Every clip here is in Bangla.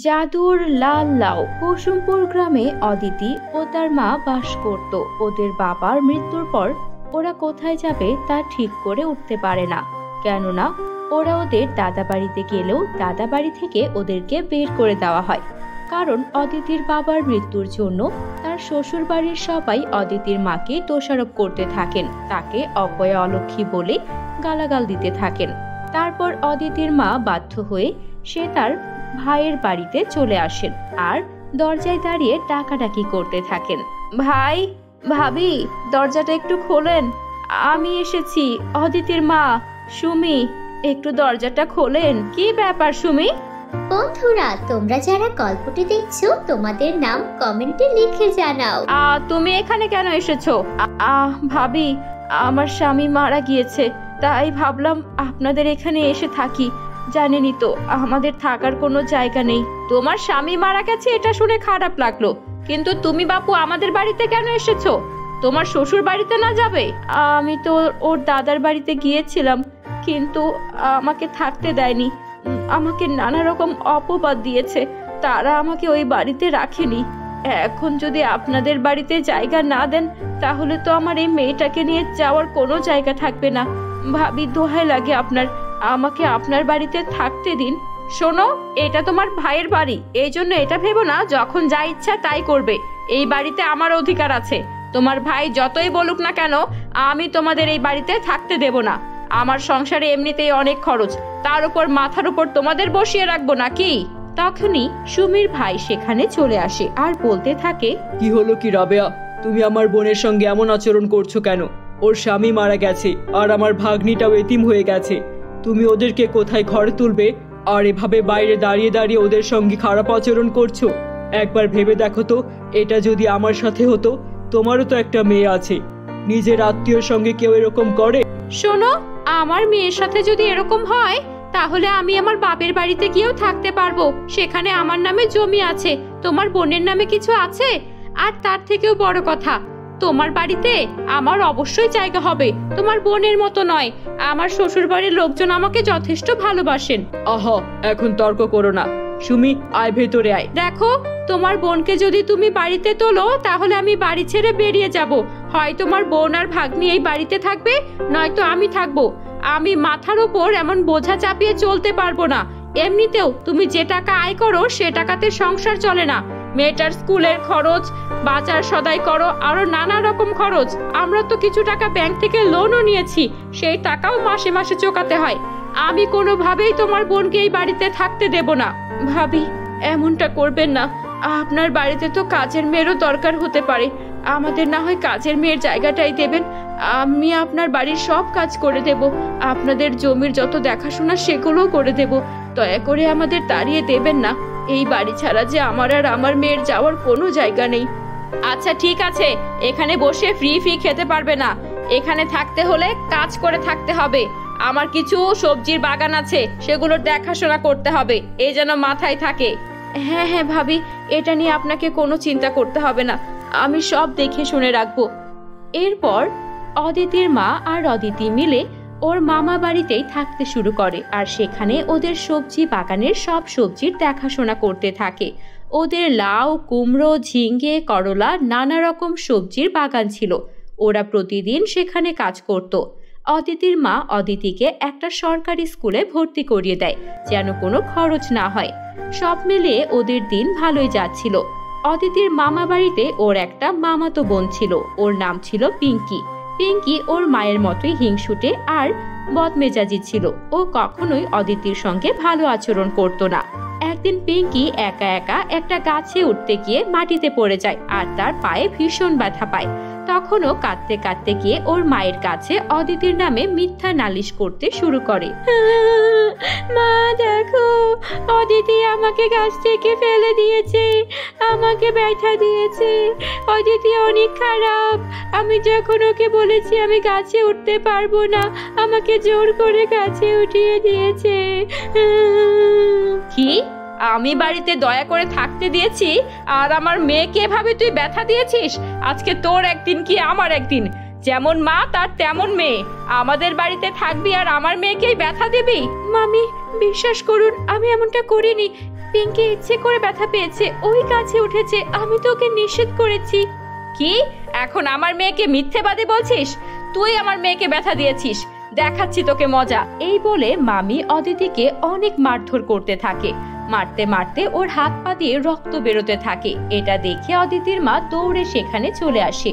জাদুর লাল লাউ কুসুমপুর গ্রামে অদিতি ও তার মা বাস করত। ওদের বাবার মৃত্যুর পর ওরা কোথায় যাবে তা ঠিক করে উঠতে পারে না, কেননা ওরা ওদের দাদা বাড়িতে গেলেও দাদা বাড়ি থেকে ওদেরকে বের করে দেওয়া হয়। কারণ অদিতির বাবার মৃত্যুর জন্য তার শ্বশুর বাড়ির সবাই অদিতির মাকে দোষারোপ করতে থাকেন, তাকে অপয়া অলক্ষী বলে গালাগাল দিতে থাকেন। তারপর অদিতির মা বাধ্য হয়ে সে তার ভাইয়ের বাড়িতে চলে আসেন আর দরজায় দাঁড়িয়ে ডাকাডাকি করতে থাকেন। ভাই, ভাবি, দরজাটা একটু খোলেন, আমি এসেছি, অদিতির মা, সুমি, একটু দরজাটা খোলেন। কি ব্যাপার সুমি? বন্ধুরা, তোমরা যারা গল্পটি দেখছো তোমাদের নাম কমেন্টে লিখে জানাও। তুমি এখানে কেন এসেছো? ভাবি, আমার স্বামী মারা গিয়েছে, তাই ভাবলাম আপনাদের এখানে এসে থাকি। জানেনই তো আমাদের থাকার কোনো জায়গা নেই। তোমার স্বামী মারা গেছে এটা শুনে খারাপ লাগলো, কিন্তু তুমি বাপু আমাদের বাড়িতে কেন এসেছো? তোমার শ্বশুর বাড়িতে না যাবে? আমি তো ওর দাদার বাড়িতে গিয়েছিলাম, কিন্তু আমাকে থাকতে দেয়নি, আমাকে নানা রকম অপবাদ দিয়েছে, তারা আমাকে ওই বাড়িতে রাখেনি। এখন যদি আপনাদের বাড়িতে জায়গা না দেন তাহলে তো আমার এই মেয়েটাকে নিয়ে যাওয়ার কোনো জায়গা থাকবে না। ভাবি, দোহাই লাগে আপনার, আমাকে আপনার বাড়িতে থাকতে দিন। শোনো, এটা তোমার ভাইয়ের বাড়ি, এই জন্য এটা ভেবো না যখন যা ইচ্ছা তাই করবে। এই বাড়িতে আমার অধিকার আছে, তোমার ভাই যতই বলুক না কেন আমি তোমাদের এই বাড়িতে থাকতে দেব না। আমার সংসারে এমনিতেই অনেক খরচ, তার উপর মাথার উপর তোমাদের বসিয়ে রাখবো নাকি? তখনই সুমির ভাই সেখানে চলে আসে আর বলতে থাকে, কি হলো কি রাবেয়া, তুমি আমার বোনের সঙ্গে এমন আচরণ করছো কেন? ওর স্বামী মারা গেছে আর আমার ভাগ্নিটাও এতিম হয়ে গেছে, তুমি ওদেরকে কোথায় ঘরে তুলবে আর এভাবে বাইরে দাঁড়িয়ে দাঁড়িয়ে ওদের সঙ্গে খারাপ আচরণ করছো? একবার ভেবে দেখো তো, এটা যদি আমার সাথে হতো। তোমারও তো একটা মেয়ে আছে, নিজের আত্মীয়র সঙ্গে কেউ এরকম করে? শোনো, আমার মেয়ের সাথে যদি এরকম হয় তাহলে আমি আমার বাপের বাড়িতে গিয়েও থাকতে পারবো, সেখানে আমার নামে জমি আছে, তোমার বোনের নামে কিছু আছে। আর তার থেকেও বড় কথা, তোমার বাড়িতে আমার অবশ্যই জায়গা হবে, তোমার বোনের মতো নয়। আমার শ্বশুর বাড়ির লোকজন আমাকে যথেষ্ট ভালোবাসেন। আহা, এখন তর্ক করো না। সুমি, আয় ভেতরে আয়। দেখো, তোমার বোনকে যদি তুমি বাড়িতে তোলো তাহলে আমি বাড়ি ছেড়ে বেরিয়ে যাব। হয় তোমার বোন আর ভাগ্নি এই বাড়িতে থাকবে, নয়তো আমি থাকবো। আমি মাথার উপর এমন বোঝা চাপিয়ে চলতে পারবো না। এমনিতেও তুমি যে টাকা আয় করো সে টাকাতে সংসার চলে না। মেয়েটার স্কুলের খরচ, বাজার সদাই করো, আরো নানা রকম খরচ। আমরা তো কিছু টাকা ব্যাংক থেকে লোনও নিয়েছি, সেই টাকাও মাসে মাসে চোকাতে হয়। আমি কোনোভাবেই তোমার বোনকে এই বাড়িতে থাকতে দেব না। ভাবি, এমনটা করবেন না, আপনার বাড়িতে তো কাজের মেয়েরও দরকার হতে পারে, আমাদের না হয় কাজের মেয়ের জায়গাটাই দেবেন। আমি আপনার বাড়ির সব কাজ করে দেব, আপনাদের জমির যত দেখাশোনা সেগুলোও করে দেব। দয়া করে আমাদের তাড়িয়ে দেবেন না, এই বাড়ি ছাড়া যে আমার আর আমার মেয়ের যাওয়ার কোনো জায়গা নেই। আচ্ছা ঠিক আছে, এখানে বসে ফ্রি খেতে পারবে না, এখানে থাকতে হলে কাজ করে থাকতে হবে। আমার কিছু সবজির বাগান আছে, সেগুলোর দেখাশোনা করতে হবে, এই যেন মাথায় থাকে। হ্যাঁ হ্যাঁ ভাবি, এটা নিয়ে আপনাকে কোনো চিন্তা করতে হবে না, আমি সব দেখে শুনে রাখবো। এরপর অদিতির মা আর অদিতি মিলে ওর মামা বাড়িতেই থাকতে শুরু করে আর সেখানে ওদের সবজি বাগানের সব সবজির দেখাশোনা করতে থাকে। ওদের লাউ, কুমড়ো, ঝিঙ্গে, করলা, নানা রকম সবজির বাগান ছিল। ওরা প্রতিদিন সেখানে কাজ করত। অদিতির মা অদিতিকে একটা সরকারি স্কুলে ভর্তি করিয়ে দেয় যেন কোনো খরচ না হয়। সব মিলিয়ে ওদের দিন ভালোই যাচ্ছিল। অদিতির মামা বাড়িতে ওর একটা মামাতো বোন ছিল, ওর নাম ছিল পিঙ্কি। পিঙ্কি ওর মায়ের মতোই হিংসুটে আর বদমেজাজি ছিল। ও কখনোই অদিতির সঙ্গে ভালো আচরণ করতো না। একদিন পিঙ্কি একা একা একটা গাছে উঠতে গিয়ে মাটিতে পড়ে যায় আর তার পায়ে ভীষণ ব্যথা পায়। তখনও কাঁদতে কাঁদতে গিয়ে ওর মায়ের কাছে অদিতির নামে মিথ্যা নালিশ করতে শুরু করে। মা দেখো, অদিতি আমাকে গাছ থেকে ফেলে দিয়েছে, আমাকে ব্যথা দিয়েছে, অদিতি অনেক খারাপ। আমি যখন ওকে বলেছি আমি গাছে উঠতে পারবো না, আমাকে জোর করে গাছে উঠিয়ে দিয়েছে। কি? আমি বাড়িতে দয়া করে থাকতে দিয়েছি আর আমার মেয়েকে এভাবে তুই ব্যথা দিয়েছিস? আজকে তোর একদিন কি আমার একদিন, যেমন মা তার তেমন মেয়ে। আমাদের বাড়িতে থাকবি আর আমার মেয়েকেই ব্যথা দিবি? মামি, বিশ্বাস করুন আমি এমনটা করিনি, পিঙ্কি ইচ্ছে করে ব্যথা পেয়েছে, ওই গাছে উঠেছে, আমি তো ওকে নিষেধ করেছি। কি, এখন আমার মেয়েকে মিথ্যেবাদী বলছিস? তুই আমার মেয়েকে ব্যথা দিয়েছিস, দেখাচ্ছি তোকে মজা। এই বলে মামি অদিতিকে অনেক মারধর করতে থাকে। মারতে মারতে ওর হাত পা দিয়ে রক্ত বেরোতে থাকে। এটা দেখে অদিতির মা দৌড়ে সেখানে চলে আসে।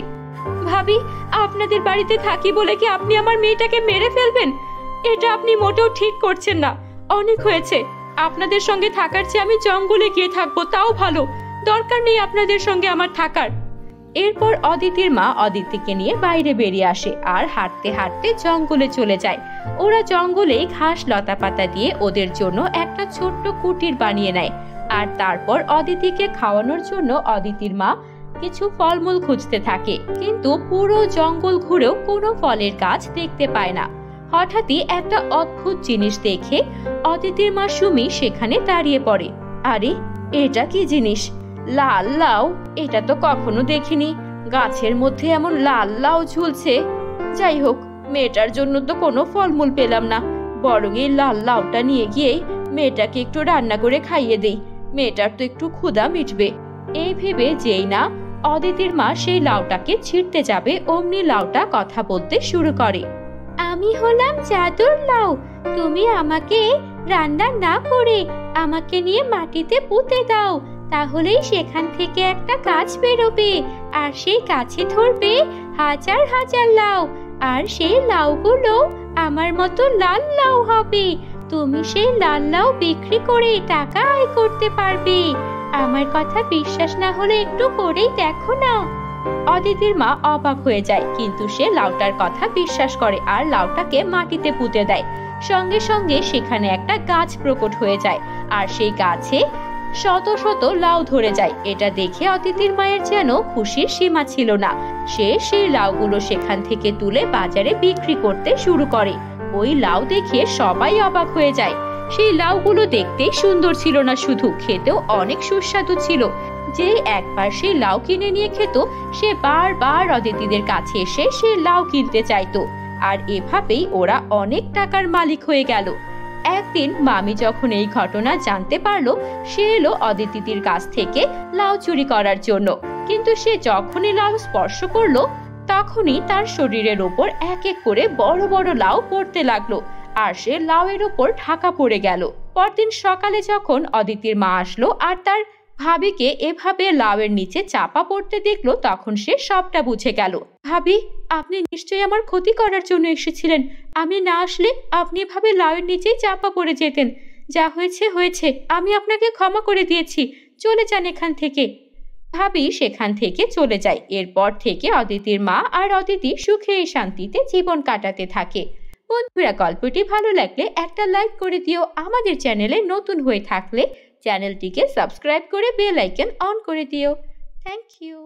ভাবি, আপনাদের বাড়িতে থাকি বলে কি আপনি আমার মেয়েটাকে মেরে ফেলবেন? এটা আপনি মোটেও ঠিক করছেন না। অনেক হয়েছে, আপনাদের সঙ্গে থাকার চেয়ে আমি জঙ্গলে গিয়ে থাকবো, তাও ভালো। দরকার নেই আপনাদের সঙ্গে আমার থাকার। এরপর অদিতির মা অদিতিকে নিয়ে বাইরে বেরিয়ে আসে আর হাঁটতে হাঁটতে জঙ্গলে চলে যায়। ওরা জঙ্গলে ঘাস লতা পাতা দিয়ে ওদের জন্য একটা ছোট্ট কুটির বানিয়ে নেয়। আর তারপর অদিতিকে খাওয়ানোর জন্য অদিতির মা কিছু ফলমূল খুঁজতে থাকে, কিন্তু পুরো জঙ্গল ঘুরেও কোনো ফলের গাছ দেখতে পায় না। হঠাৎই একটা অদ্ভুত জিনিস দেখে অদিতির মা সুমি সেখানে দাঁড়িয়ে পড়ে। আরে, এটা কি জিনিস? লাল লাউ, এটা তো কখনো দেখিনি। গাছের মধ্যে এমন লাল লাউ ঝুলছে। যাই হোক, মেয়েটার জন্য তো কোনো ফলমূল পেলাম না, বরং এই লাল লাউটা নিয়ে গিয়েই মেয়েটাকে একটু রান্না করে খাইয়ে দেই, মেয়েটার তো একটু ক্ষুধা মিটবে। এই ভেবে যেই না অদিতির মা সেই লাউটাকে ছিঁড়তে যাবে, অমনি লাউটা কথা বলতে শুরু করে। আমি হলাম জাদুর লাউ, তুমি আমাকে রান্না না করে আমাকে নিয়ে মাটিতে পুঁতে দাও, তাহলেই সেখান থেকে একটা গাছ বেরোবে, আর সেই গাছে ধরবে হাজার হাজার লাউ, আর সেই লাউগুলো আমার মতো লাল লাউ হবে। তুমি সেই লাল লাউ বিক্রি করে টাকা আয় করতে পারবে। আমার কথা বিশ্বাস না হলে একটু করেই দেখো না। অদিতির মা অবাক হয়ে যায়, কিন্তু সে লাউটার কথা বিশ্বাস করে আর লাউটাকে মাটিতে পুঁতে দেয়। সঙ্গে সঙ্গে সেখানে একটা গাছ প্রকট হয়ে যায়, আর সেই গাছে শত শত লাউ ধরে যায়। এটা দেখে অদিতির মায়ের যেন খুশির সীমা ছিল না। সে সেই লাউগুলো সেখান থেকে তুলে বাজারে বিক্রি করতে শুরু করে। ওই লাউ দেখে সবাই অবাক হয়ে যায়। সেই লাউগুলো দেখতে সুন্দর ছিল না, শুধু খেতেও অনেক সুস্বাদু ছিল। যে একবার সেই লাউ কিনে নিয়ে খেত, সে বারবার অদিতিদের কাছে এসে সেই লাউ কিনতে চাইতো। আর এভাবেই ওরা অনেক টাকার মালিক হয়ে গেল। একদিন মামি যখন এই ঘটনা জানতে পারলো, সে এলো অদিতির কাছ থেকে লাউ চুরি করার জন্য। কিন্তু সে যখনই লাউ স্পর্শ করলো, তখনই তার শরীরের ওপর এক এক করে বড় বড় লাউ পড়তে লাগলো, আর সে লাউয়ের ওপর ঢাকা পড়ে গেল। পরদিন সকালে যখন অদিতির মা আসলো আর তার ভাবিকে এভাবে লাউয়ের নিচে চাপা পড়তে দেখলো, তখন সে সবটা বুঝে গেল। ভাবি, আপনি নিশ্চয়ই আমার ক্ষতি করার জন্য এসেছিলেন। আমি না আসলে আপনি এভাবে লাউয়ের নিচেই চাপা পড়ে যেতেন। যা হয়েছে হয়েছে, আমি আপনাকে ক্ষমা করে দিয়েছি, চলে যান এখান থেকে। ভাবি সেখান থেকে চলে যায়। এরপর থেকে অদিতির মা আর অদিতি সুখে শান্তিতে জীবন কাটাতে থাকে। বন্ধুরা, গল্পটি ভালো লাগলে একটা লাইক করে দিও। আমাদের চ্যানেলে নতুন হয়ে থাকলে চ্যানেলটিকে সাবস্ক্রাইব করে বেল আইকন অন করে দিও। Thank you.